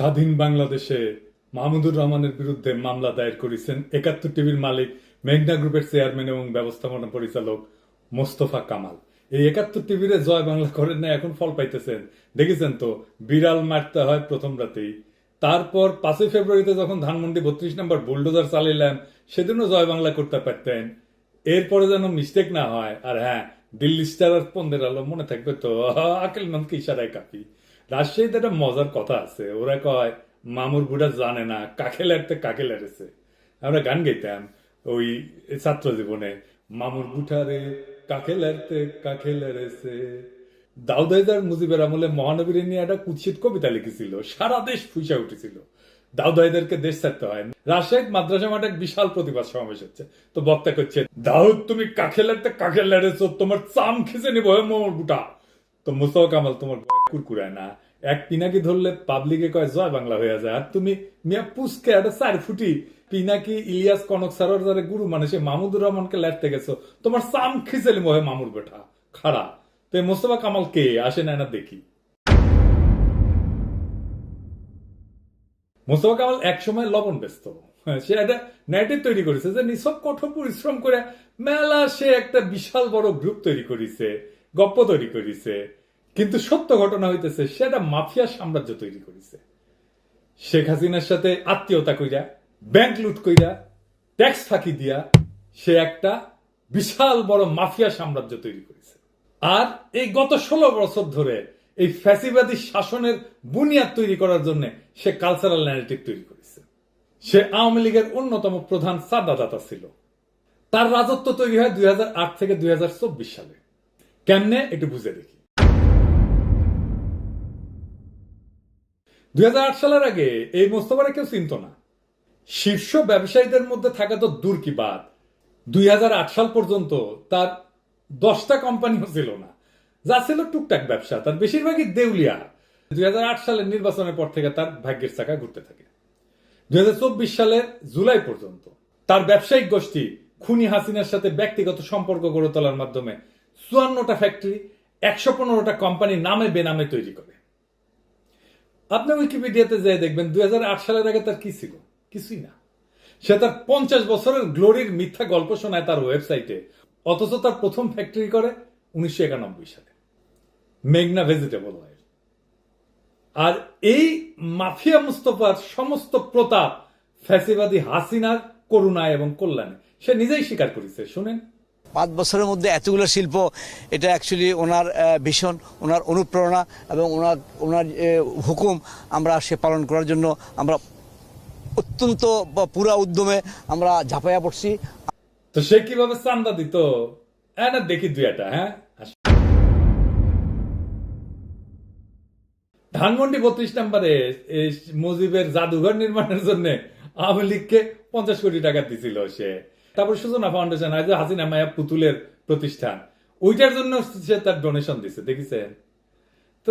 স্বাধীন বাংলাদেশে মাহমুদুর রহমানের বিরুদ্ধে মামলা দায়ের করেছেন ৭১ টিভির মালিক মেঘনা গ্রুপের চেয়ারম্যান এবং ব্যবস্থাপনা পরিচালক মোস্তফা কামাল। এই ৭১ টিভির জয় বাংলা করেন না, এখন ফল পাইতেছেন। দেখেছেন তো, বিড়াল মারতে হয় প্রথম রাতেই। তারপর ৫ই ফেব্রুয়ারিতে যখন ধানমন্ডি ৩২ নম্বর বুলডোজার চালাইলাম, সেদিনও জয় বাংলা করতে পারতেন। এরপরে যেন মিস্টেক না হয়। আর হ্যাঁ, দিল্লি স্টার আর পন্দের আলো মনে থাকবে তো, আকেলমনকে ইশারায় কাপি। রাজশাহীতে একটা মজার কথা আছে, ওরা কয় মামুর বুড়া জানে না কাকে লাড়তে কাকে লাড়েছে। আমরা গান গাইতাম ওই ছাত্র জীবনে, মামুর বুঠারে কাকে লাড়তে কাকে লাড়েছে। দাউদাইদার মুজিবের আমলে মহানবীর নিয়ে একটা কুৎসিত কবিতা লিখেছিল, সারা দেশ ফুইসা উঠেছিল। দাউদাইদারকে দেশ ছাড়তে হয়। রাজশাহীর মাদ্রাসা মাঠে এক বিশাল প্রতিবাদ সমাবেশ হচ্ছে, তো বক্তা করছে, দাউদ তুমি কাকে লাড়তে কাকে লাড়েছো, তোমার চাম খিচে নিবো মামুর বুটা। তো মোস্তফা কামাল তোমার কুরকুরায় না, এক পিনাকি ধরলে পাবলিকে কয় জয় বাংলা হয়ে যায়, আর তুমি মিয়া পুষকে একটা ৪ ফুটি পিনাকি ইলিয়াস কনক সারোর যারা গুরু মানে সে মাহমুদুর রহমানকে লেটতে গেছো, তোমার চাম খিচেলি মহে মামুর বেটা খাড়া। তো মোস্তফা কামাল কে আসে না দেখি। মোস্তফা কামাল একসময় লবণ ব্যস্ত, সে একটা ন্যারেটিভ তৈরি করেছে যে নিছক কঠোর পরিশ্রম করে মেলা সে একটা বিশাল বড় গ্রুপ তৈরি করেছে, গপ্প তৈরি করেছে। কিন্তু সত্য ঘটনা হইতেছে সে একটা মাফিয়া সাম্রাজ্য তৈরি করেছে। শেখ হাসিনার সাথে আত্মীয়তা কইরা, ব্যাংক লুট কইরা, ট্যাক্স ফাঁকি দিয়া সে একটা বিশাল বড় মাফিয়া সাম্রাজ্য তৈরি করেছে। আর এই গত ১৬ বছর ধরে এই ফ্যাসিবাদী শাসনের বুনিয়াদ তৈরি করার জন্য সে কালচারাল ন্যারেটিভ তৈরি করেছে। সে আওয়ামী লীগের অন্যতম প্রধান চাঁদাদাতা ছিল। তার রাজত্ব তৈরি হয় ২০০৮ থেকে ২০২৪ সালে। কেমনে একটু বুঝে দেখি। ২০০৮ সালের আগে এই মোস্তফারা কেউ চিনত না। শীর্ষ ব্যবসায়ীদের মধ্যে থাকা তো দূর কি বাদ, ২০০৮ সাল পর্যন্ত তার 10টা কোম্পানিও ছিল না। যা ছিল টুকটাক ব্যবসা, তার বেশিরভাগই দেউলিয়া। ২০০৮ সালের নির্বাচনের পর থেকে তার ভাগ্যের চাকা ঘুরতে থাকে। ২০২৪ সালের জুলাই পর্যন্ত তার ব্যবসায়িক গোষ্ঠী খুনি হাসিনার সাথে ব্যক্তিগত সম্পর্ক গড়ে তোলার মাধ্যমে ৫৪টা ফ্যাক্টরি, ১১৫টা কোম্পানি নামে বেনামে তৈরি করে। আপনি উইকিপিডিয়াতে যেয়ে দেখবেন ২০০৮ সালের আগে তার কি ছিল, কিছুই না। সে তার ৫০ বছরের গ্লোরির মিথ্যা গল্প শোনায় তার ওয়েবসাইটে, অথচ তার প্রথম ফ্যাক্টরি করে ১৯৯১ সালে, মেঘনা ভেজিটেবল অয়েল। আর এই মাফিয়া মুস্তফার সমস্ত প্রতাপ ফ্যাসিবাদী হাসিনার করুণায় এবং কল্যাণে সে নিজেই স্বীকার করেছে। শুনেন, ৫ বছরের মধ্যে এতগুলো শিল্প, এটা অ্যাকচুয়ালি ওনার ভীষণ, ওনার অনুপ্রেরণা এবং ওনার হুকুম আমরা সে পালন করার জন্য আমরা অত্যন্ত পুরা উদ্যমে আমরা ঝাঁপাইয়া পড়ছি। তো সে কিভাবে চান্দা দিত না দেখি দুই একটা। হ্যাঁ, ধানমন্ডি ৩২ নম্বরে মুজিবের জাদুঘর নির্মাণের জন্য আওয়ামী লীগকে ৫০ কোটি টাকা দিছিল সে। তারপর সূচনা ফাউন্ডেশন আছে হাসিনা মায়া পুতুলের প্রতিষ্ঠান, ওইটার জন্য সে তার ডোনেশন দিছে, দেখেছেন তো।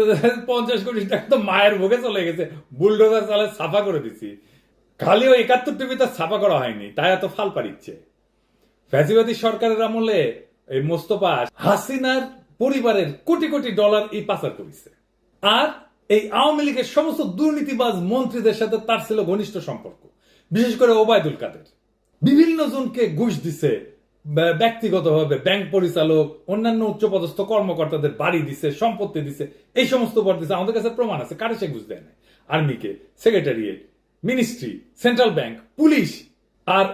৫০ কোটি টাকা তো মায়ের ভোগে চলে গেছে, বুলডোজার চালে ছাপা করে দিছি। খালি ওই ৭১ টিভি তার ছাপা করা হয়নি, তাই এত ফাল পারিচ্ছে। ফ্যাসিবাদী সরকারের আমলে এই মোস্তফা হাসিনার পরিবারের কোটি কোটি ডলার এই পাচার করেছে। আর এই আওয়ামী লীগের সমস্ত দুর্নীতিবাজ মন্ত্রীদের সাথে তার ছিল ঘনিষ্ঠ সম্পর্ক, বিশেষ করে ওবায়দুল কাদের। বিভিন্ন জনকে ঘুষ দিছে, ব্যক্তিগতভাবে ব্যাংক পরিচালক, অন্যান্য উচ্চপদস্থ কর্মকর্তাদের বাড়ি দিছে, সম্পত্তি দিছে, এই সমস্ত উপর দিছে। আমাদের কাছে প্রমাণ আছে। কারে সে ঘুষ দেয় না? আর্মিকে, secretariat, ministry, central bank, police. আর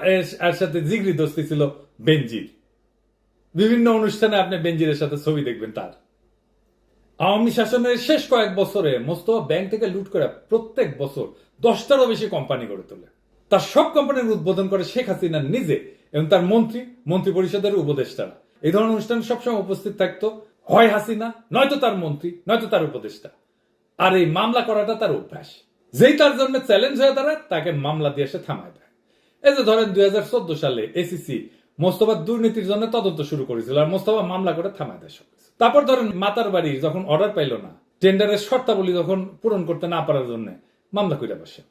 এর সাথে জিগরি দোস্তি ছিল বেনজির। বিভিন্ন অনুষ্ঠানে আপনি বেনজিরের সাথে ছবি দেখবেন তার। আওয়ামী শাসনের শেষ কয়েক বছরে মোস্তফা ব্যাংক থেকে লুট করে প্রত্যেক বছর 10টারও বেশি কোম্পানি গড়ে তোলে। তার সব কোম্পানির উদ্বোধন করে শেখ হাসিনা নিজে এবং তার মন্ত্রী পরিষদের উপদেষ্টারা। এই ধরনের অনুষ্ঠানে সবসময় উপস্থিত থাকতো হয় হাসিনা, নয়তো তার মন্ত্রী, নয়তো তার উপদেষ্টা। আর এই মামলা করাটা তার অভ্যাস। যেই তার জন্য চ্যালেঞ্জ হয়ে দাঁড়ায় তাকে মামলা দিয়ে সে থামায় দেয়। এই যে ধরেন ২০১৪ সালে এসিসি মোস্তফার দুর্নীতির জন্য তদন্ত শুরু করেছিল, আর মোস্তফা মামলা করে থামায় দেয় সব। তারপর ধরেন মাতার বাড়ি যখন অর্ডার পাইল না, টেন্ডারের শর্তাবলী যখন পূরণ করতে না পারার জন্য মামলা করে বসে।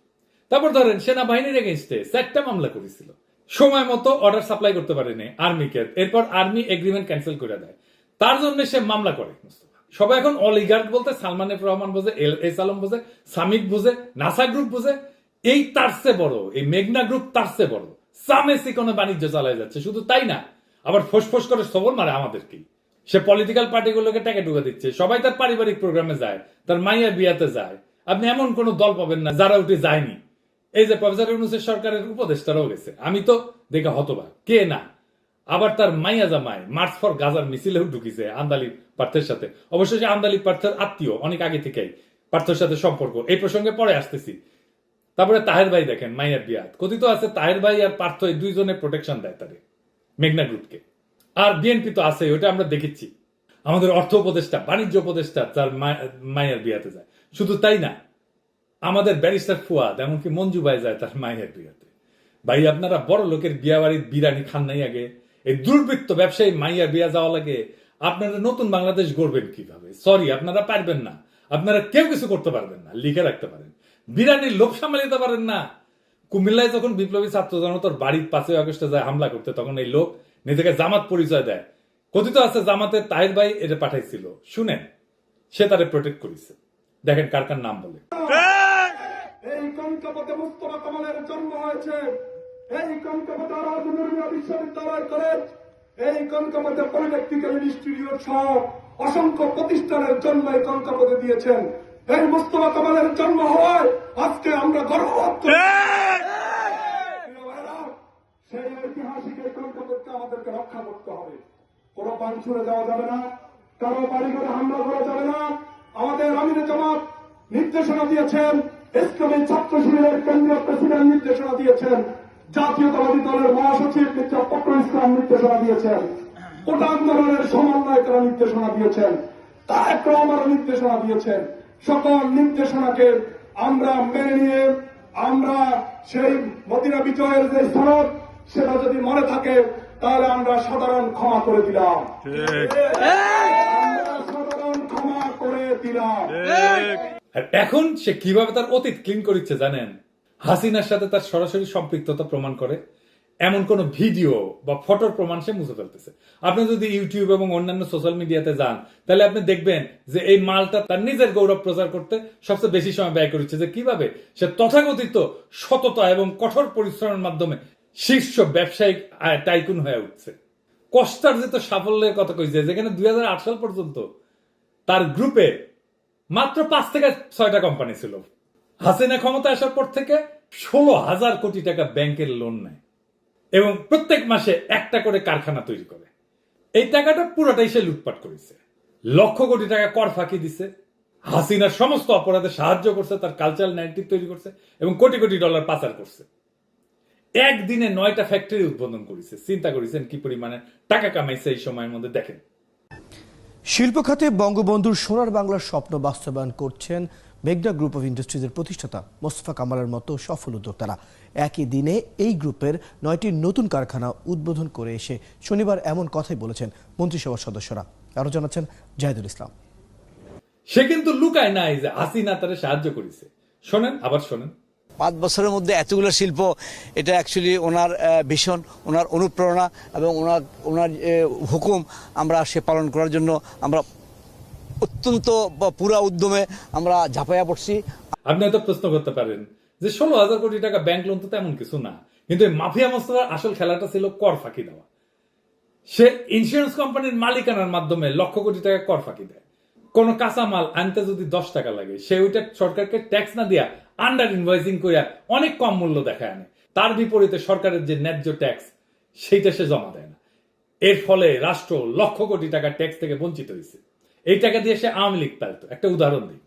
তারপর ধরেন সেনাবাহিনীর এগেইনস্টে 4টা মামলা করেছিল, সময় মতো অর্ডার সাপ্লাই করতে পারেনি আর্মিকে। এরপর আর্মি এগ্রিমেন্ট ক্যান্সেল করে দেয়, তার জন্য সে মামলা করে। সবাই এখন অলিগার্ক বলতে সালমান এফ রহমান বোঝে, এস আলম বোঝে, সামিট বোঝে, নাসা গ্রুপ বোঝে। এই তার চেয়ে বড়, এই মেঘনা গ্রুপ তার চেয়ে বড়, সামেসি কোনো বাণিজ্য চালায় যাচ্ছে। শুধু তাই না, আবার ফোসফোস করে সবল মারে আমাদেরকেই। সে পলিটিক্যাল পার্টিগুলোকে টাকা ঢুকে দিচ্ছে, সবাই তার পারিবারিক প্রোগ্রামে যায়, তার মাইয়ার বিয়াতে যায়। আপনি এমন কোন দল পাবেন না যারা উঠে যায়নি। এই যে প্রফেসর ইউনূসের সরকারের উপদেষ্টারাও গেছে, আমি তো দেখে হতবাক, কে না। আবার তার মাইয়া জামাই মার্চ ফর গাজার মিছিলেও ঢুকিছে আন্দালিব পার্থের সাথে। অবশ্য সে আন্দালিব পার্থের আত্মীয়, অনেক আগে থেকেই পার্থের সাথে সম্পর্ক। এই প্রসঙ্গে পরে আসতেছি। তারপরে তাহের ভাই দেখেন মাইয়ার বিয়াত কথিত আছে, তাহের ভাই আর পার্থ এই দুইজনে প্রোটেকশন দেয় তাদের মেঘনা গ্রুপকে। আর বিএনপি তো আছে, ওটা আমরা দেখেছি। আমাদের অর্থ উপদেষ্টা, বাণিজ্য উপদেষ্টা তার মায়ের বিয়াতে যায়। শুধু তাই না, আমাদের ব্যারিস্টার ফুয়াদ, এমনকি মঞ্জু ভাই যায় তার মায়ের বিয়াতে। ভাই আপনারা বড় লোকের বিয়া বাড়ির বিরানি খান নাই আগে? এই দুর্বৃত্ত ব্যবসায়ী মাইয়ার বিয়া যাওয়া লাগে। আপনারা নতুন বাংলাদেশ গড়বেন কিভাবে? সরি, আপনারা পারবেন না। আপনারা কেউ কিছু করতে পারবেন না। লিখে রাখতে পারেন, বিরানির লোক সামলে দিতে পারেন না। কুমিল্লায় যখন বিপ্লবী ছাত্র জনতার বাড়ির 5 আগস্টে যায় হামলা করতে, তখন এই লোক নিজেকে জামাত পরিচয় দেয়। কথিত আছে জামাতের তাহের ভাই এটা পাঠাইছিল। শুনেন, সে তারে প্রোটেক্ট করেছে। দেখেন কার কার নাম বলে। এই কনকপথে মুস্তফা কামালের জন্ম হয়েছে। এই কনকপথে আরাধনীয় বিশ্ববিদ্যালয় কলেজ, এই কনকপথে পলিটেকনিক্যাল ইনস্টিটিউট সহ অসংখ্য প্রতিষ্ঠানের জন্ম এই কনকপথে দিয়েছেন। এই মুস্তফা কামালের জন্ম হওয়ায় আজকে আমরা গর্ববোধ করি। সেই ঐতিহাসিক এই কনকপথকে আমাদেরকে রক্ষা করতে হবে। কোনো পান ছুড়ে যাওয়া যাবে না, কারো বাড়ি ঘরে হামলা করা যাবে না। আমাদের আমিরে জামাত নির্দেশনা দিয়েছেন, ইসলামী ছাত্র শিবিরের কেন্দ্রীয় প্রেসিডেন্ট নির্দেশনা দিয়েছেন, জাতীয়তাবাদী দলের মহাসচিব মির্জা ফখরুল ইসলাম নির্দেশনা দিয়েছেন, কোটা আন্দোলনের সমন্বয়করা নির্দেশনা দিয়েছেন, তারেক রহমান নির্দেশনা দিয়েছেন। সকল নির্দেশনাকে আমরা মেনে নিয়ে আমরা সেই মদিনা বিজয়ের যে সনদ, সেটা যদি মনে থাকে তাহলে আমরা সাধারণ ক্ষমা করে দিলাম। সাধারণ ক্ষমা করে দিলাম। আর এখন সে কিভাবে তার অতীত ক্লিন করেছে জানেন? হাসিনার সাথে তার সরাসরি সম্পৃক্ততা প্রমাণ করে এমন কোন ভিডিও বা ফটোর প্রমাণ সে মুছে ফেলতেছে। আপনি যদি ইউটিউব এবং অন্যান্য সোশ্যাল মিডিয়াতে যান, তাহলে আপনি দেখবেন যে এই মালটা তার নিজের গৌরব প্রচার করতে সবচেয়ে বেশি সময় ব্যয় করেছে। যে কিভাবে সে তথাকথিত সততা এবং কঠোর পরিশ্রমের মাধ্যমে শীর্ষ ব্যবসায়িক টাইকুন হয়ে উঠছে। কষ্টার্জিত সাফল্যের কথা কইছে, যেখানে 2008 সাল পর্যন্ত তার গ্রুপে মাত্র 5 থেকে 6টা কোম্পানি ছিল। হাসিনা ক্ষমতা আসার পর থেকে 16,000 কোটি টাকা ব্যাংকের লোন নেয় এবং প্রত্যেক মাসে একটা করে কারখানা তৈরি করে। এই টাকাটা পুরোটাই সে লুটপাট করেছে। লক্ষ কোটি টাকা কর ফাঁকি দিছে, হাসিনার সমস্ত অপরাধে সাহায্য করছে, তার কালচারাল ন্যারেটিভ তৈরি করছে এবং কোটি কোটি ডলার পাচার করছে। একদিনে 9টা ফ্যাক্টরি উদ্বোধন করেছে। চিন্তা করেছেন কি পরিমাণে টাকা কামাইছে এই সময়ের মধ্যে। দেখেন, শিল্প খাতে বঙ্গবন্ধুর সোনার বাংলার স্বপ্ন বাস্তবায়ন করছেন মেঘনা গ্রুপ অফ ইন্ডাস্ট্রিজের প্রতিষ্ঠাতা মোস্তফা কামালের মতো সফল উদ্যোক্তারা। একই দিনে এই গ্রুপের 9টি নতুন কারখানা উদ্বোধন করে এসে শনিবার এমন কথাই বলেছেন মন্ত্রিসভার সদস্যরা। আরো জানাচ্ছেন জাহিদুল ইসলাম। সে কিন্তু লুকায় নাই যে হাসিনা তারে সাহায্য করেছে। শোনেন, আবার শোনেন। 5 বছরের মধ্যে এতগুলো শিল্প, এটা অ্যাকচুয়ালি ওনার ভিশন, ওনার অনুপ্রেরণা এবং ওনার হুকুম আমরা সে পালন করার জন্য আমরা অত্যন্ত পুরা উদ্যমে আমরা ঝাঁপাইয়া পড়ছি। আপনি হয়তো প্রশ্ন করতে পারেন যে 16,000 কোটি টাকা ব্যাংক লোন তো তেমন কিছু না, কিন্তু মাফিয়া মোস্তফার আসল খেলাটা ছিল কর ফাঁকি দেওয়া। সে ইন্স্যুরেন্স কোম্পানির মালিকানার মাধ্যমে লক্ষ কোটি টাকা কর ফাঁকি দেয়। কোন কাঁচামাল আনতে যদি 10 টাকা লাগে, সে ওইটা সরকারকে ট্যাক্স না দিয়া আন্ডার ইনভয়েসিং করিয়া অনেক কম মূল্য দেখায় আনে। তার বিপরীতে সরকারের যে ন্যায্য ট্যাক্স, সেইটা সে জমা দেয় না। এর ফলে রাষ্ট্র লক্ষ কোটি টাকা ট্যাক্স থেকে বঞ্চিত হয়েছে। এই টাকা দিয়ে সে আওয়ামী লীগ পালত। একটা উদাহরণ দিই,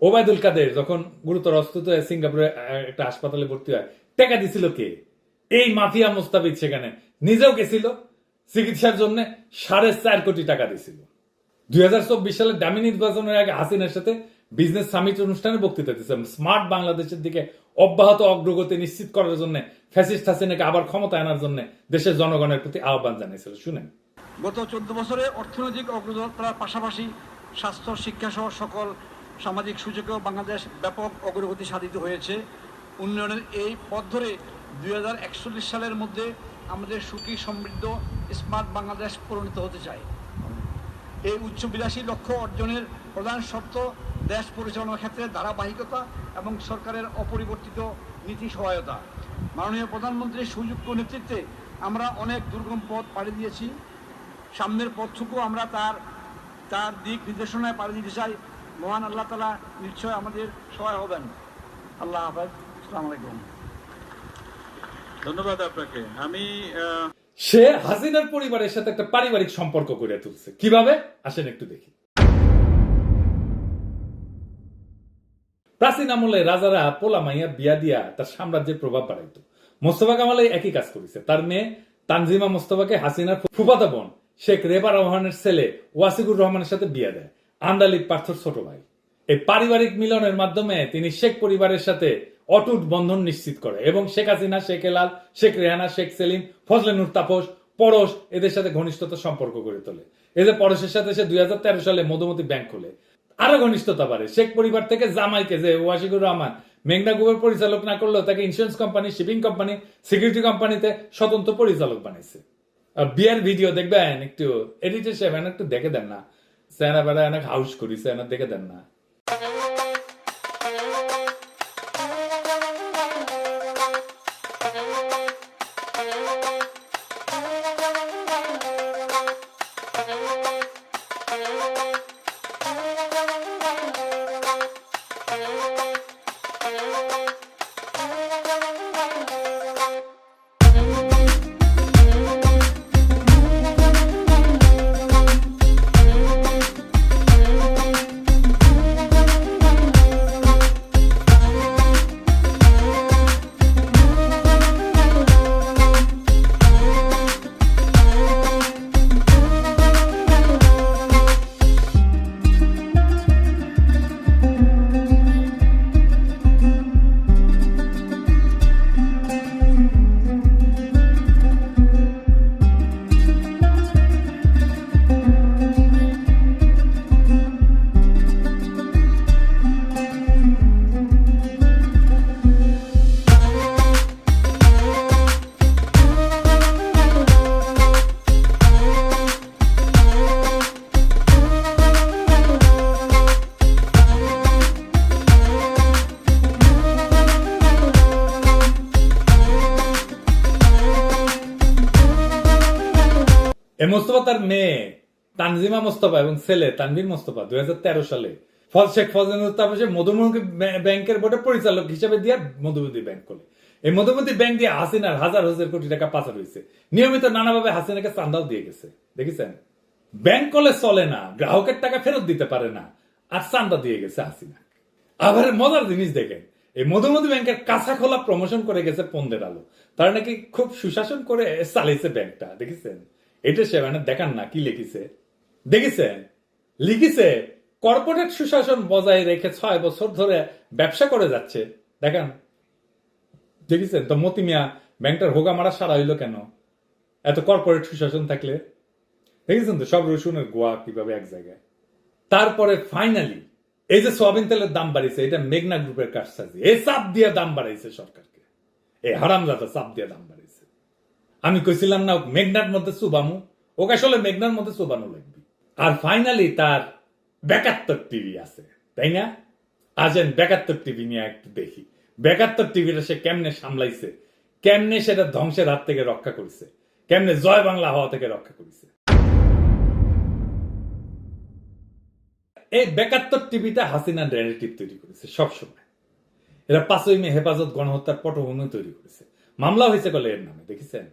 ওবায়দুল কাদের যখন গুরুতর অসুস্থ হয়ে সিঙ্গাপুরে একটা হাসপাতালে ভর্তি হয়, টাকা দিছিল কে? এই মাফিয়া মোস্তাফিজ সেখানে নিজেও গেছিল চিকিৎসার জন্য, 4.5 কোটি টাকা দিছিল। 2024 সালে দামি নির্বাচনের আগে হাসিনার সাথে বিজনেস সামিট অনুষ্ঠানে বক্তৃতা দিয়েছেন স্মার্ট বাংলাদেশের দিকে অব্যাহত অগ্রগতি নিশ্চিত করার জন্য ফ্যাসিস্ট হাসিনাকে আবার ক্ষমতা আনার জন্য দেশের জনগণের প্রতি আহ্বান জানিয়েছিল। শুনেন, গত 14 বছরে অর্থনৈতিক অগ্রযাত্রার পাশাপাশি স্বাস্থ্য, শিক্ষা সহ সকল সামাজিক সুযোগেও বাংলাদেশ ব্যাপক অগ্রগতি সাধিত হয়েছে। উন্নয়নের এই পথ ধরে 2041 সালের মধ্যে আমাদের সুখী, সমৃদ্ধ স্মার্ট বাংলাদেশ পরিণত হতে চাই। এই উচ্চবিলাসী লক্ষ্য অর্জনের প্রধান শর্ত দেশ পরিচালনার ক্ষেত্রে ধারাবাহিকতা এবং সরকারের অপরিবর্তিত নীতি সহায়তা। মাননীয় প্রধানমন্ত্রীর সুযোগ্য নেতৃত্বে আমরা অনেক দুর্গম পথ পাড়ি দিয়েছি। সামনের পথটুকু আমরা তার দিক নির্দেশনায় পাড়ি দিতে চাই। মহান আল্লাহ তাআলা নিশ্চয় আমাদের সহায় হবেন। আল্লাহ হাফেজ। আসসালামু আলাইকুম। ধন্যবাদ আপনাকে। আমি সে হাসিনার পরিবারের সাথে একটা পারিবারিক সম্পর্ক করে তুলছে কিভাবে, আসেন একটু দেখি। প্রাচীন আমলে রাজারা পোলা মাইয়া বিয়া দিয়া তার সাম্রাজ্যের প্রভাব বাড়াইত। মোস্তফা কামাল একই কাজ করেছে। তার মেয়ে তানজিমা মোস্তফাকে হাসিনার ফুফাতো বোন শেখ রেবা রহমানের ছেলে ওয়াসিকুর রহমানের সাথে বিয়া দেয়, আন্দালিব পার্থর ছোট ভাই। এই পারিবারিক মিলনের মাধ্যমে তিনি শেখ পরিবারের সাথে অটুট বন্ধন নিশ্চিত করে এবং শেখ হাসিনা, শেখ হেলাল, শেখ রেহানা, শেখ সেলিম, ফজলে নূর তাপস, পরশ এদের সাথে ঘনিষ্ঠতা সম্পর্ক গড়ে তোলে। এদের পরশের সাথে সে 2013 সালে মধুমতি ব্যাংক খোলে। আরো ঘনিষ্ঠতা বাড়ে। শেখ পরিবার থেকে জামাইকে, যে ওয়াসিকুর রহমান, মেঘনা গ্রুপের পরিচালক না করলেও তাকে insurance company, shipping company, security কোম্পানিতে স্বতন্ত্র পরিচালক বানাইছে। বিয়ের ভিডিও দেখবেন, একটু এডিটর সাহেব একটু দেখে দেন না, সেনা বেড়া অনেক হাউস করিছে, দেখে দেন না। মোস্তফা তার মেয়ে তানজিমা মোস্তফা এবং ছেলে তানভীর মোস্তফা 2013 সালে শেখ ফজলুল তাপসে মধুমতি ব্যাংকের বোর্ডে পরিচালক হিসেবে দিয়ে মধুমতি ব্যাংক খোলে। এই মধুমতি ব্যাংক দিয়ে হাসিনার হাজার হাজার কোটি টাকা পাচার হয়েছে। নিয়মিত নানাভাবে হাসিনাকে চান্দাও দিয়ে গেছে। দেখেছেন, ব্যাংক কলে চলে না, গ্রাহকের টাকা ফেরত দিতে পারে না, আর চান্দা দিয়ে গেছে হাসিনা। আবার মজার জিনিস দেখেন, এই মধুমতি ব্যাংকের কাঁচা খোলা প্রমোশন করে গেছে পন্দের আলো। তারা নাকি খুব সুশাসন করে চালিয়েছে ব্যাংকটা। দেখেছেন, এটা সে দেখান না কি লিখিছে, দেখেছেন, লিখিছে কর্পোরেট সুশাসন বজায় রেখে 6 বছর ধরে ব্যবসা করে যাচ্ছে। দেখেন, দেখেছেন তো মতি মিয়া ব্যাংকটার হোগা মারা সারা হইলো কেন এত কর্পোরেট সুশাসন থাকলে? দেখেছেন তো সব রসুনের গোয়া কিভাবে এক জায়গায়। তারপরে ফাইনালি এই যে সোয়াবিন তেলের দাম বাড়িয়েছে, এটা মেঘনা গ্রুপের কারসাজি। এই চাপ দিয়ে দাম বাড়াইছে সরকারকে, এই হারামজাদা চাপ দিয়ে দাম বাড়াইছে। আমি কইছিলাম না মেঘনার মধ্যে চুবামু, ওকে আসলে মেঘনার মধ্যে চুবানো লাগবে। আর ফাইনালি তার 72 টিভি আছে, তাই না? আসেন 72 টিভি নিয়ে একটু দেখি 72 টিভিটা সে কেমনে সামলাইছে, কেমনে সেটা ধ্বংসের হাত থেকে রক্ষা করেছে, কেমনে জয় বাংলা হওয়া থেকে রক্ষা করেছে। এই 72 টিভিটা হাসিনা ন্যারেটিভ তৈরি করেছে সবসময়। এরা 5ই মে হেফাজত গণহত্যার পটভূমি তৈরি করেছে। মামলা হয়েছে বলে এর নামে। দেখেছেন,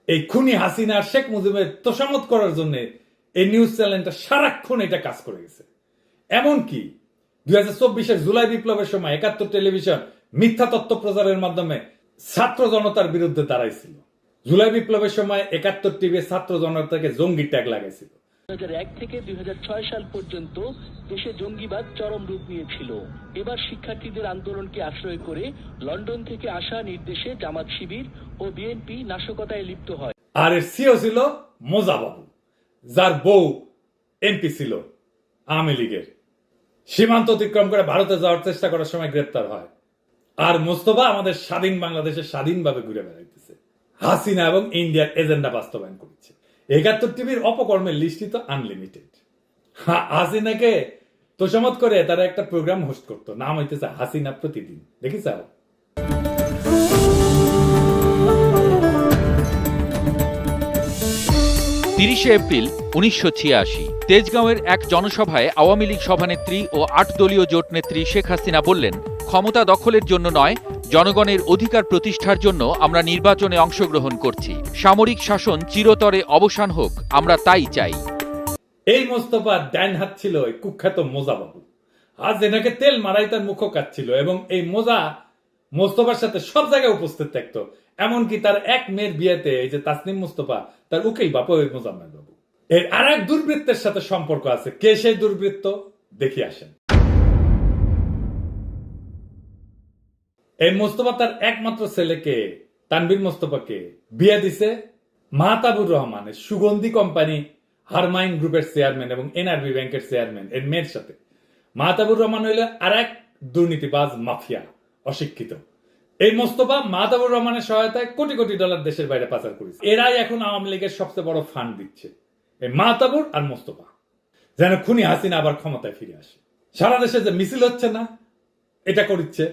এই খুনি হাসিনা আর শেখ মুজিবের তোষামত করার জন্য এই নিউজ চ্যানেলটা সারাক্ষণ এটা কাজ করে গেছে। এমনকি 2024 জুলাই বিপ্লবের সময় 71 টেলিভিশন মিথ্যা তথ্য প্রচারের মাধ্যমে ছাত্র জনতার বিরুদ্ধে দাঁড়াইছিল। জুলাই বিপ্লবের সময় 71 টিভি ছাত্র জনতাকে জঙ্গি ট্যাগ লাগাইছিল। 2001 থেকে 2006 সাল পর্যন্ত দেশে জঙ্গিবাদ চরম রূপ নিয়েছিল। এবার শিক্ষার্থীদের আন্দোলনকে আশ্রয় করে লন্ডন থেকে আসা নির্দেশে জামাত শিবির ও বিএনপি নাশকতায় লিপ্ত হয়। আর এর সিও ছিল মোজা বাবু, যার বউ এমপি ছিল আওয়ামী লীগের। সীমান্ত অতিক্রম করে ভারতে যাওয়ার চেষ্টা করার সময় গ্রেপ্তার হয়। আর মোস্তফা আমাদের স্বাধীন বাংলাদেশে স্বাধীনভাবে ঘুরে বেড়াইতেছে। হাসিনা এবং ইন্ডিয়ার এজেন্ডা বাস্তবায়ন করেছে। ৭১ টিভির অপকর্মের লিস্টই তো আনলিমিটেড। হাসিনাকে তোষামত করে তারা একটা প্রোগ্রাম হোস্ট করতো, নাম হইতেছে হাসিনা প্রতিদিন। দেখিস ৩০শে এপ্রিল ১৯৮৬ তেজগাঁওয়ের এক জনসভায় আওয়ামী লীগ সভানেত্রী ও ৮ দলীয় জোট নেত্রী শেখ হাসিনা বললেন, ক্ষমতা দখলের জন্য নয়, জনগণের অধিকার প্রতিষ্ঠার জন্য আমরা নির্বাচনে অংশগ্রহণ করছি। সামরিক শাসন চিরতরে অবসান হোক, আমরা তাই চাই। এই মোস্তফার ডাইন হাত ছিল এই কুখ্যাত মোজা বাবু। আজ এনাকে তেল মারাই তার মুখ কাটছিল এবং এই মোজা মোস্তফার সাথে সব জায়গায় উপস্থিত থাকতো। এমনকি তার এক মেয়ের বিয়েতে এই যে তাসনিম মোস্তফা, তার উকিল বাপু ওই মোজাম্মেল বাবু। এর আর এক দুর্বৃত্তের সাথে সম্পর্ক আছে। কে সেই দুর্বৃত্ত দেখি আসেন। এই মোস্তফা তার একমাত্র ছেলেকে তানভীর মোস্তফাকে বিয়ে দিছে মাহতাবুর রহমানের সুগন্ধি কোম্পানি হারমাইন গ্রুপের চেয়ারম্যান এবং এনআরবি ব্যাংকের চেয়ারম্যান এর মেয়ের সাথে। মাহতাবুর রহমান হইলে আর এক দুর্নীতিবাজ মাফিয়া, অশিক্ষিত। এই মোস্তফা মাহতাবুর রহমানের সহায়তায় কোটি কোটি ডলার দেশের বাইরে পাচার করেছে। এরাই এখন আওয়ামী লীগের সবচেয়ে বড় ফান্ড দিচ্ছে, এই মাহতাবুর আর মোস্তফা, যেন খুনি হাসিনা আবার ক্ষমতায় ফিরে আসে। সারা দেশে যে মিছিল হচ্ছে না, এটা করছে,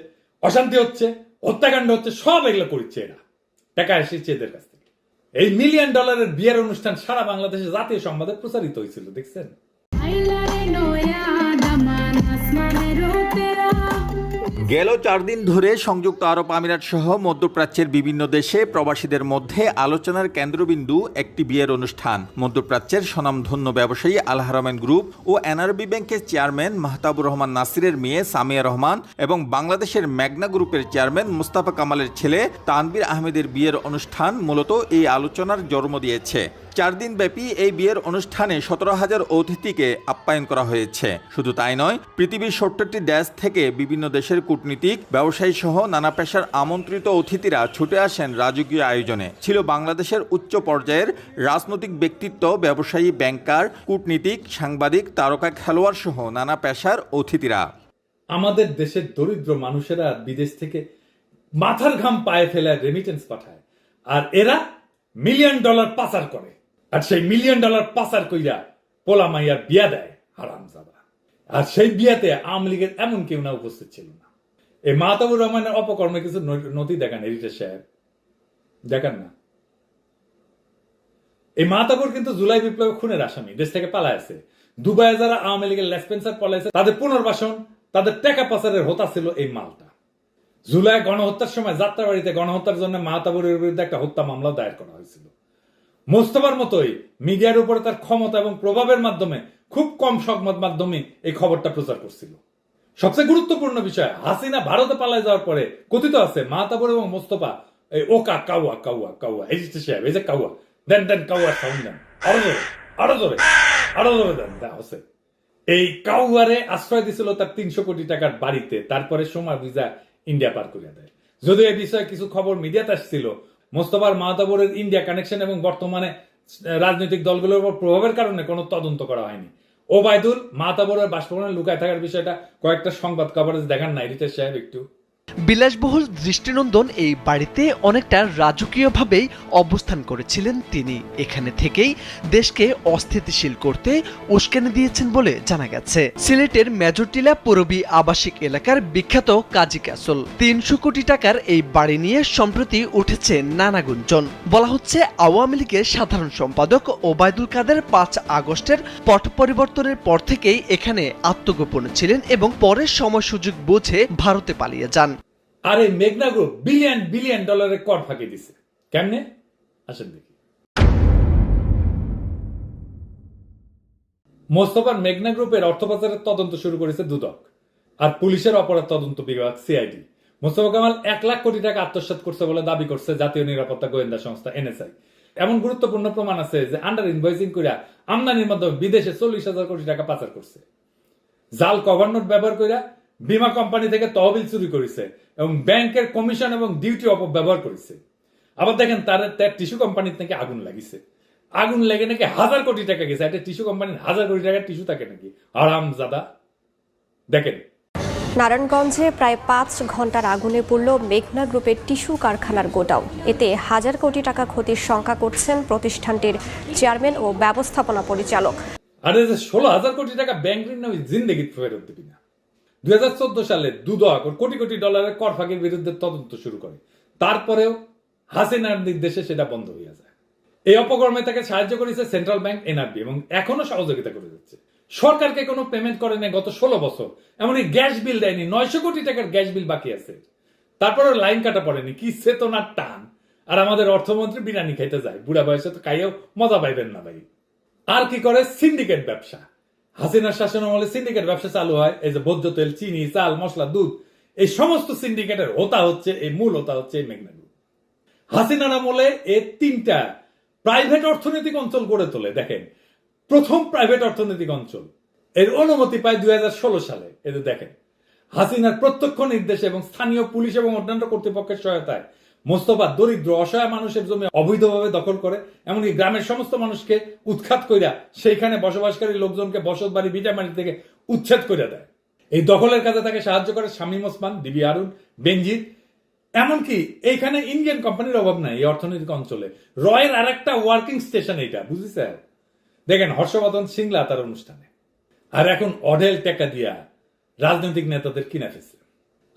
অশান্তি হচ্ছে, হত্যাকাণ্ড হচ্ছে, সব এগুলো করছে এরা, টাকা এসেছে এদের কাছ থেকে। এই $1 মিলিয়ন বিয়ের অনুষ্ঠান সারা বাংলাদেশে জাতীয় সংবাদে প্রচারিত হয়েছিল, দেখছেন? গেল 4 দিন ধরে সংযুক্ত আরব আমিরাত সহ মধ্যপ্রাচ্যের বিভিন্ন দেশে প্রবাসীদের মধ্যে আলোচনার কেন্দ্রবিন্দু একটি বিয়ের অনুষ্ঠান। মধ্যপ্রাচ্যের স্বনামধন্য ব্যবসায়ী আল হারামাইন গ্রুপ ও এনআরবি ব্যাংকের চেয়ারম্যান মাহতাবুর রহমান নাসিরের মেয়ে সামিয়া রহমান এবং বাংলাদেশের মেঘনা গ্রুপের চেয়ারম্যান মুস্তাফা কামালের ছেলে তানভীর আহমেদের বিয়ের অনুষ্ঠান মূলত এই আলোচনার জন্ম দিয়েছে। 4 দিন ব্যাপী এই বিয়ের অনুষ্ঠানে 17,000 অতিথিকে আপ্যায়ন করা হয়েছে। শুধু তাই নয়, পৃথিবীর 70টি দেশ থেকে বিভিন্ন দেশের কূটনীতিক, ব্যবসায়ী সহ নানা পেশার আমন্ত্রিত অতিথিরা ছুটে আসেন রাজকীয় আয়োজনে। ছিল বাংলাদেশের উচ্চ পর্যায়ের রাজনৈতিক ব্যক্তিত্ব, ব্যবসায়ী, ব্যাংকার, কূটনীতিক, সাংবাদিক, তারকা খেলোয়াড় সহ নানা পেশার অতিথিরা। আমাদের দেশের দরিদ্র মানুষেরা বিদেশ থেকে মাথার ঘাম পায়ে ফেলে রেমিটেন্স পাঠায়, আর এরা $1 মিলিয়ন পাচার করে, আর সেই $1 মিলিয়ন পাচার কইরা পোলা মাইয়ার বিয়া দেয় হারামজাদা। আর সেই বিয়াতে আওয়ামী লীগের এমন কেউ না উপস্থিত ছিল না। এই মাহতাবুর রহমানের অপকর্মে কিছু নথি দেখান এডিটর সাহেব, দেখান না। এই মাহতাবুর কিন্তু জুলাই বিপ্লবে খুনের আসামি, দেশ থেকে পালায় আছে। দুবাইয়ে যারা আওয়ামী লীগের লেসপেন্সার পলাইছে তাদের পুনর্বাসন, তাদের টাকা পাচারের হোতা ছিল এই মালটা। জুলাই গণহত্যার সময় যাত্রাবাড়িতে গণহত্যার জন্য মাহতাবুরের বিরুদ্ধে একটা হত্যা মামলা দায়ের করা হয়েছিল। মোস্তফার মতোই মিডিয়ার উপরে তার ক্ষমতা এবং প্রভাবের মাধ্যমে খুব কম সংবাদ মাধ্যমে এই খবরটা প্রচার করছিল। সবচেয়ে গুরুত্বপূর্ণ বিষয়, হাসিনা ভারতে পালায় যাওয়ার পরে কথিত আছে মাহতাবুর এবং মোস্তফা এই ওকা কাউয়া কাউয়া কাউয়া এই সাহেব, এই যে কাউয়া দেন দেন কাউয়ার সাউন্ড দেন, আরো জোরে আরো জোরে আরো জোরে দেন, হচ্ছে এই কাউয়ারে আশ্রয় দিছিল তার 300 কোটি টাকার বাড়িতে। তারপরে সময় ভিসা ইন্ডিয়া পার করে দেয়। যদিও এই বিষয়ে কিছু খবর মিডিয়াতে আসছিল, মোস্তফার মাহতাবুরের ইন্ডিয়া কানেকশন এবং বর্তমানে রাজনৈতিক দলগুলোর উপর প্রভাবের কারণে কোনো তদন্ত করা হয়নি। ওবায়দুল মাহতাবুরের বাসভবনে লুকায় থাকার বিষয়টা কয়েকটা সংবাদ কভারেজ দেখান না এডিটর সাহেব একটু? বিলাসবহুল দৃষ্টিনন্দন এই বাড়িতে অনেকটা রাজকীয়ভাবেই অবস্থান করেছিলেন তিনি। এখানে থেকেই দেশকে অস্থিতিশীল করতে উস্কানি দিয়েছেন বলে জানা গেছে। সিলেটের মেজরটিলা পূরবী আবাসিক এলাকার বিখ্যাত কাজী ক্যাসল 300 কোটি টাকার এই বাড়ি নিয়ে সম্প্রতি উঠেছে নানা গুঞ্জন। বলা হচ্ছে আওয়ামী লীগের সাধারণ সম্পাদক ওবায়দুল কাদের 5 আগস্টের পট পরিবর্তনের পর থেকেই এখানে আত্মগোপনে ছিলেন এবং পরে সময় সুযোগ বুঝে ভারতে পালিয়ে যান। আর এই মেঘনা গ্রুপ $1 বিলিয়ন কর ফাঁকি দিছে কেমনে? আসেন দেখি। মোস্তফার মেঘনা গ্রুপের অর্থ পাচারের তদন্ত শুরু করেছে দুদক আর পুলিশের অপরাধ তদন্ত বিভাগ সিআইডি। মোস্তফা কামাল 1 লাখ কোটি টাকা আত্মসাৎ করছে বলে দাবি করছে জাতীয় নিরাপত্তা গোয়েন্দা সংস্থা এনএসআই। এমন গুরুত্বপূর্ণ প্রমাণ আছে যে আন্ডার ইনভয়েসিং করে আমদানির মাধ্যমে বিদেশে 40,000 কোটি টাকা পাচার করছে। জাল কভার নোট ব্যবহার করে বীমা কোম্পানি থেকে তহবিল চুরি করেছে এবং ব্যাংকের কমিশন এবং ডিউটি অপব্যবহার করেছে। আবার দেখেন তার টিস্যু কোম্পানির থেকে আগুন লাগিছে, আগুন লেগে নাকি 1000 কোটি টাকা গেছে। একটা টিস্যু কোম্পানির 1000 কোটি টাকার টিস্যু থাকে নাকি? হারামজাদা। দেখেন নারায়ণগঞ্জে প্রায় 5 ঘন্টার আগুনে পড়ল মেঘনা গ্রুপের টিস্যু কারখানার গোডাউন। এতে হাজার কোটি টাকা ক্ষতির শঙ্কা করছেন প্রতিষ্ঠানটির চেয়ারম্যান ও ব্যবস্থাপনা পরিচালক। আর 16,000 কোটি টাকা ব্যাংক ঋণ আমি জিন্দেগি ফেরত দিবি না। 2014 সালে দুদক কোটি কোটি ডলারের কর ফাঁকির বিরুদ্ধে তদন্ত শুরু করে, তারপরেও হাসিনার নির্দেশে সেটা বন্ধ হয়ে যায়। এই অপকর্মে তাকে সাহায্য করেছে সেন্ট্রাল ব্যাংক, এনআরবি এবং এখনো সহযোগিতা করে যাচ্ছে। সরকারকে কোনো পেমেন্ট করে নেই গত 16 বছর, এমনই গ্যাস বিল দেয়নি, 900 কোটি টাকার গ্যাস বিল বাকি আছে। তারপরে লাইন কাটা পড়েনি, কি চেতনার টান। আর আমাদের অর্থমন্ত্রী বিরিয়ানি খাইতে যায়, বুড়া বয়সে তো খাইয়েও মজা পাইবেন না ভাই। আর কি করে সিন্ডিকেট ব্যবসা। হাসিনার শাসন আমলে সিন্ডিকেট ব্যবসা চালু হয়। এই যে ভোজ্য তেল, চিনি, চাল, মশলা, দুধ, এই সমস্ত সিন্ডিকেটের হোতা হচ্ছে, এই মূল হোতা হচ্ছে এই মেঘনা গ্রুপ। হাসিনার আমলে এই 3টা প্রাইভেট অর্থনৈতিক অঞ্চল গড়ে তোলে। দেখেন, প্রথম প্রাইভেট অর্থনৈতিক অঞ্চল এর অনুমতি পায় 2016 সালে। এদের দেখেন, হাসিনার প্রত্যক্ষ নির্দেশে এবং স্থানীয় পুলিশ এবং অন্যান্য কর্তৃপক্ষের সহায়তায় মোস্তফা দরিদ্র অসহায় মানুষের জমি অবৈধভাবে দখল করে, এমনকি গ্রামের সমস্ত মানুষকে উৎখাত কইরা সেইখানে বসবাসকারী লোকজনকে বসত বাড়ি ভিটামারি থেকে উচ্ছেদ করে দেয়। এই দখলের কাজে তাকে সাহায্য করে শামীম ওসমান, ডিবি হারুন, বেনজির। এমনকি এইখানে ইন্ডিয়ান কোম্পানির অভাব নাই এই অর্থনৈতিক অঞ্চলে। রয়ের আর একটা ওয়ার্কিং স্টেশন এইটা, বুঝেছে? দেখেন হর্ষবর্ধন সিংলা তার অনুষ্ঠানে। আর এখন অঢেল টাকা দিয়া রাজনৈতিক নেতাদের কিনে ফেলছে।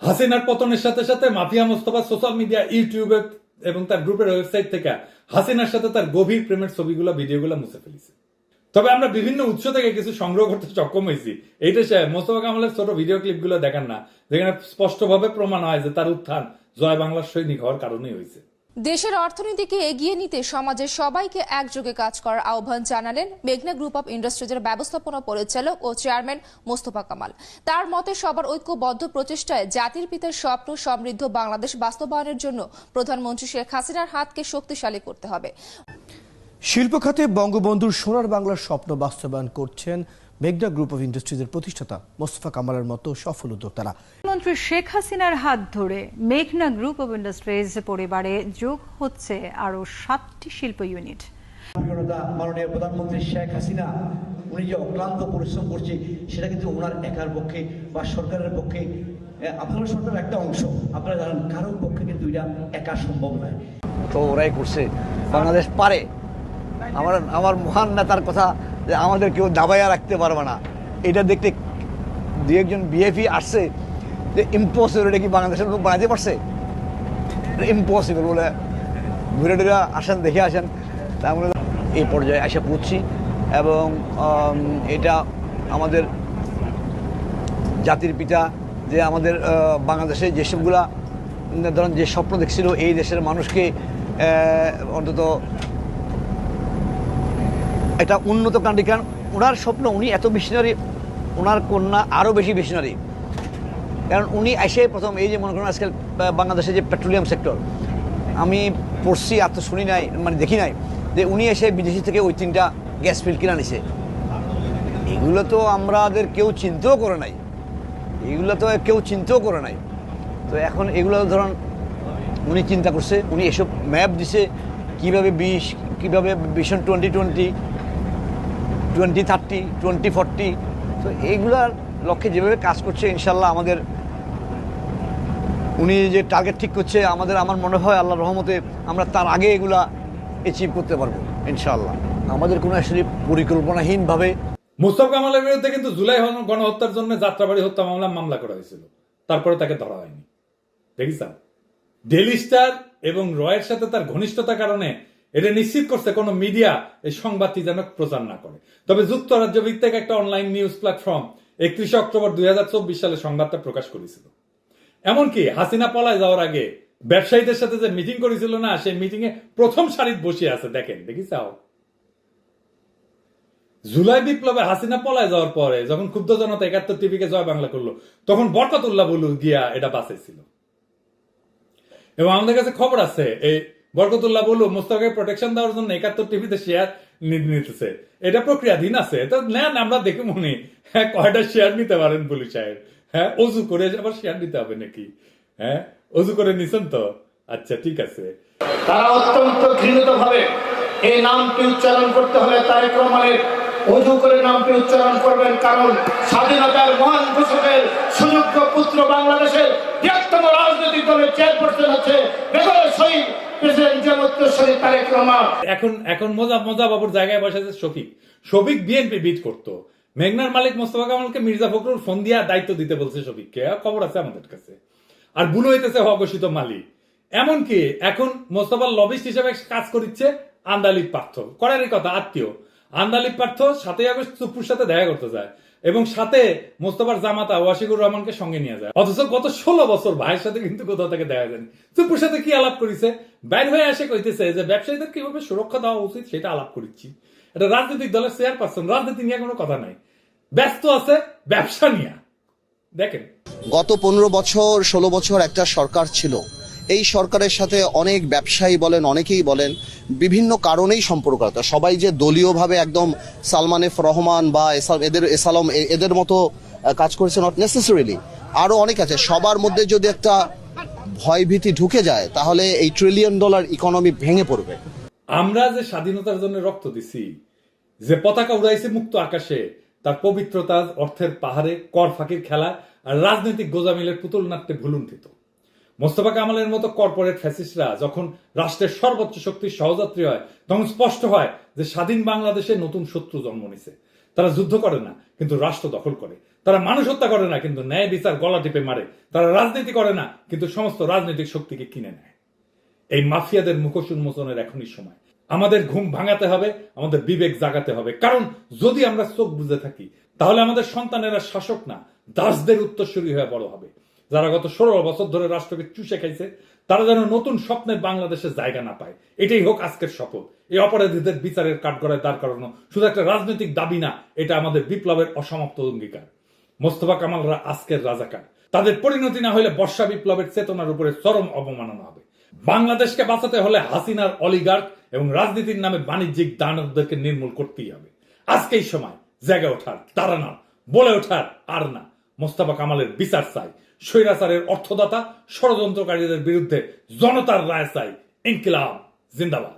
হাসিনার পতনের সাথে সাথে মাফিয়া মোস্তফা সোশ্যাল মিডিয়া, ইউটিউবে এবং তার গ্রুপের ওয়েবসাইট থেকে হাসিনার সাথে তার গভীর প্রেমের ছবিগুলো, ভিডিওগুলো মুছে ফেলেছে। তবে আমরা বিভিন্ন উৎস থেকে কিছু সংগ্রহ করতে সক্ষম হয়েছি। এইটা মোস্তফা কামালের ছোট ভিডিও ক্লিপগুলো দেখেন না, যেখানে স্পষ্টভাবে প্রমাণ হয় যে তার উত্থান জয় বাংলার সৈনিক হওয়ার কারণেই হয়েছে। দেশের অর্থনীতিকে এগিয়ে নিতে সমাজের সবাইকে একযোগে কাজ করার আহ্বান জানালেন মেঘনা গ্রুপ অব ইন্ডাস্ট্রিজের ব্যবস্থাপনা পরিচালক ও চেয়ারম্যান মোস্তফা কামাল। তার মতে সবার ঐক্যবদ্ধ প্রচেষ্টায় জাতির পিতার স্বপ্ন সমৃদ্ধ বাংলাদেশ বাস্তবায়নের জন্য প্রধানমন্ত্রী শেখ হাসিনার হাতকে শক্তিশালী করতে হবে। শিল্প খাতে বঙ্গবন্ধুর সোনার বাংলার স্বপ্ন বাস্তবায়ন করছেন মেঘনা গ্রুপ অফ ইন্ডাস্ট্রিজের প্রতিষ্ঠাতা মোস্তফা কামালের মতো সফল উদ্যোক্তারা। প্রধানমন্ত্রী শেখ হাসিনার হাত ধরে মেঘনা গ্রুপ অফ ইন্ডাস্ট্রিজ পরিবারে যোগ হচ্ছে আরো 7টি শিল্প ইউনিট। মাননীয় প্রধানমন্ত্রী শেখ হাসিনা উনি যে অক্লান্ত পরিশ্রম করছে সেটা কিন্তু ওনার একার পক্ষে বা সরকারের পক্ষে, আপনারা সরকারের একটা অংশ, আপনারা জানেন কারোর পক্ষে কিন্তু এটা একা সম্ভব নয়। তো ওরাই করছে, বাংলাদেশ পারে। আমার মহান নেতার কথা যে আমাদের কেউ দাবাইয়া রাখতে পারবে না, এটা দেখতে 2-1 বিএফি আসছে যে ইম্পসিবল, এটা কি বাংলাদেশের লোক বানাতে পারছে? ইম্পসিবল বলে ঘুরে টুরে আসেন, দেখে আসেন। তার মানে এই পর্যায়ে এসে পৌঁছছি এবং এটা আমাদের জাতির পিতা যে আমাদের বাংলাদেশে যেসবগুলা ধরেন যে স্বপ্ন দেখছিল এই দেশের মানুষকে অন্তত একটা উন্নত কান্ট্রি, কারণ ওনার স্বপ্ন, উনি এত মিশনারি, ওনার কন্যা আরও বেশি মিশনারি। কারণ উনি এসে প্রথম এই যে মনে করেন আজকাল বাংলাদেশের যে পেট্রোলিয়াম সেক্টর, আমি পড়ছি আর তো শুনি নাই, মানে দেখি নাই যে উনি এসে বিদেশি থেকে ওই 3টা গ্যাস ফিল্ড কিনে নিছে। এগুলো তো আমাদের কেউ চিন্তাও করে নাই, তো এখন এগুলো ধরুন উনি চিন্তা করছে, উনি এসব ম্যাপ দিছে কীভাবে কীভাবে ভিশন 2020, 2030, 2040, তো এইগুলার লক্ষ্যে যেভাবে কাজ করছে ইনশাল্লাহ আমাদের উনি যে টার্গেট ঠিক করছে আমার মনে হয় আল্লাহর রহমতে আমরা তার আগে এগুলা অ্যাচিভ করতে পারবো ইনশাল্লাহ। আমাদের কোনো আসলে পরিকল্পনাহীনভাবে মোস্তফা কামালের বিরুদ্ধে কিন্তু জুলাই গণহত্যার জন্য যাত্রাবাড়ি হত্যা মামলা করা হয়েছিল, তারপরে তাকে ধরা হয়নি। দেখিস ডেইলি স্টার এবং রয়ের সাথে তার ঘনিষ্ঠতার কারণে এটা নিশ্চিত করছে কোন মিডিয়া এই সংবাদটি যেন প্রচার না করে। তবে যুক্তরাজ্য ভিত্তিক একটা অনলাইন নিউজ প্ল্যাটফর্ম 31 অক্টোবর 2024 সালে সংবাদটা প্রকাশ করেছিল। এমনকি হাসিনা পলায় যাওয়ার আগে ব্যবসায়ীদের সাথে যে মিটিং করেছিল না, সেই মিটিং এ প্রথম সারিতে বসে আছে। দেখেন, দেখিসাও জুলাই বিপ্লবে হাসিনা পলায় যাওয়ার পরে যখন ক্ষুব্ধ জনতা 71 টিভিকে জয় বাংলা করলো, তখন বরকতুল্লাহ বলু গিয়া এটা বাঁচাইছিল। এবং আমাদের কাছে খবর আছে এই বরকতুল্লাহ বলু মোস্তফাকে প্রোটেকশন দেওয়ার জন্য 71 টিভিতে শেয়ার নিতেছে। এটা প্রক্রিয়াধীন আছে, এটা নেন, আমরা দেখে মনে কয়টা শেয়ার নিতে পারেন বলু সাহেব। হ্যাঁ, অজু করে আবার শেয়ার নিতে হবে নাকি? হ্যাঁ, অজু করে নিছেন তো? আচ্ছা, ঠিক আছে। তারা অত্যন্ত ঘৃণিত ভাবে এই নামটি উচ্চারণ করতে হলে তারেক রহমানের অজু করে নামটি উচ্চারণ করবেন, কারণ স্বাধীনতার মহান ঘোষকের সুযোগ্য পুত্র বাংলাদেশের বৃহত্তম রাজনৈতিক দলের চেয়ারপারসন আছে বেগম শহীদ প্রেসিডেন্ট জননেত্রী তারেক রহমান। এখন মজা বাবুর জায়গায় বসেছে শফিক বিএনপি বিট করতো। মেঘনার মালিক মোস্তফা কামালকে মির্জা ফখরুল ফোন দিয়া দায়িত্ব দিতে বলছে শফিককে, খবর আছে আমাদের কাছে। আর বুলো হইতেছে অঘোষিত মালিক। এমনকি এখন মোস্তফার লবিস্ট হিসেবে কাজ করছে আন্দালিব পার্থ, করারই কথা আত্মীয়। আন্দালিব পার্থ 7ই আগস্ট চুপ্পুর সাথে দেখা করতে যায় এবং সাথে মোস্তফার জামাতা ওয়াশিকুর রহমানকে সঙ্গে নিয়ে যায়। অথচ গত 16 বছর ভাইয়ের সাথে কিন্তু কোথাও থেকে দেখা যায়নি। চুপ্পুর সাথে কি আলাপ করেছে? বাইর হয়ে আসে কইতেছে যে ব্যবসায়ীদের কিভাবে সুরক্ষা দেওয়া উচিত সেটা আলাপ করছি। এটা রাজনৈতিক দলের চেয়ারপারসন, রাজনীতি নিয়ে কোনো কথা নাই, ব্যস্ত আছে ব্যবসা নিয়ে। দেখেন, গত 15 বছর 16 বছর একটা সরকার ছিল। এই সরকারের সাথে অনেক ব্যবসায়ী বলেন, অনেকেই বলেন বিভিন্ন কারণেই সম্পর্ক আছে। সবাই যে দলীয়ভাবে একদম সালমান এফ রহমান বা এসালম এদের মতো কাজ করেছে নট নেসেসারিলি, আরো অনেক আছে। সবার মধ্যে যদি একটা ভয়ভীতি ঢুকে যায় তাহলে এই $1 ট্রিলিয়ন ইকোনমি ভেঙে পড়বে। আমরা যে স্বাধীনতার জন্য রক্ত দিছি, যে পতাকা উড়াইছি মুক্ত আকাশে, তার পবিত্রতা অর্থের পাহাড়ে, কর ফাঁকির খেলা আর রাজনৈতিক গোজামিলের পুতুল নাট্যে ভুলুণ্ঠিত। মোস্তফা কামালের মতো কর্পোরেট ফ্যাসিস্টরা যখন রাষ্ট্রের সর্বোচ্চ শক্তির সহযাত্রী হয় তখন স্পষ্ট হয় যে স্বাধীন বাংলাদেশে নতুন শত্রু জন্ম নিছে। তারা যুদ্ধ করে না কিন্তু রাষ্ট্র দখল করে, তারা মানুষ হত্যা করে না কিন্তু ন্যায় বিচার গলা টিপে মারে, তারা রাজনীতি করে না কিন্তু সমস্ত রাজনৈতিক শক্তিকে কিনে নেয়। এই মাফিয়াদের মুখোশ উন্মোচনের এখনই সময়। আমাদের ঘুম ভাঙাতে হবে, আমাদের বিবেক জাগাতে হবে, কারণ যদি আমরা চোখ বুঝে থাকি তাহলে আমাদের সন্তানেরা শাসক না দাসদের উত্তরসূরি হয়ে বড় হবে। যারা গত 16 বছর ধরে রাষ্ট্রকে চুষে খাইছে তারা যেন নতুন স্বপ্নের বাংলাদেশে জায়গা না পায়, এটাই হোক আজকের শপথ। এই অপরাধীদের বিচারের কাঠগড়ায় দাঁড় করানো শুধু একটা রাজনৈতিক দাবি না, এটা আমাদের বিপ্লবের অসমাপ্ত অঙ্গীকার। মোস্তফা কামালরা আজকের রাজাকার, তাদের পরিণতি না হলে বর্ষা বিপ্লবের চেতনার উপরে চরম অবমাননা হবে। বাংলাদেশকে বাঁচাতে হলে হাসিনার অলিগার্ক এবং রাজনীতির নামে বাণিজ্যিক দানবদেরকে নির্মূল করতেই হবে। আজকেই সময় জেগে ওঠার, তারা না বলে ওঠার আর না। মোস্তফা কামালের বিচার চাই, স্বৈরাচারের অর্থদাতা ষড়যন্ত্রকারীদের বিরুদ্ধে জনতার রায় চাই। ইনকিলাব জিন্দাবাদ।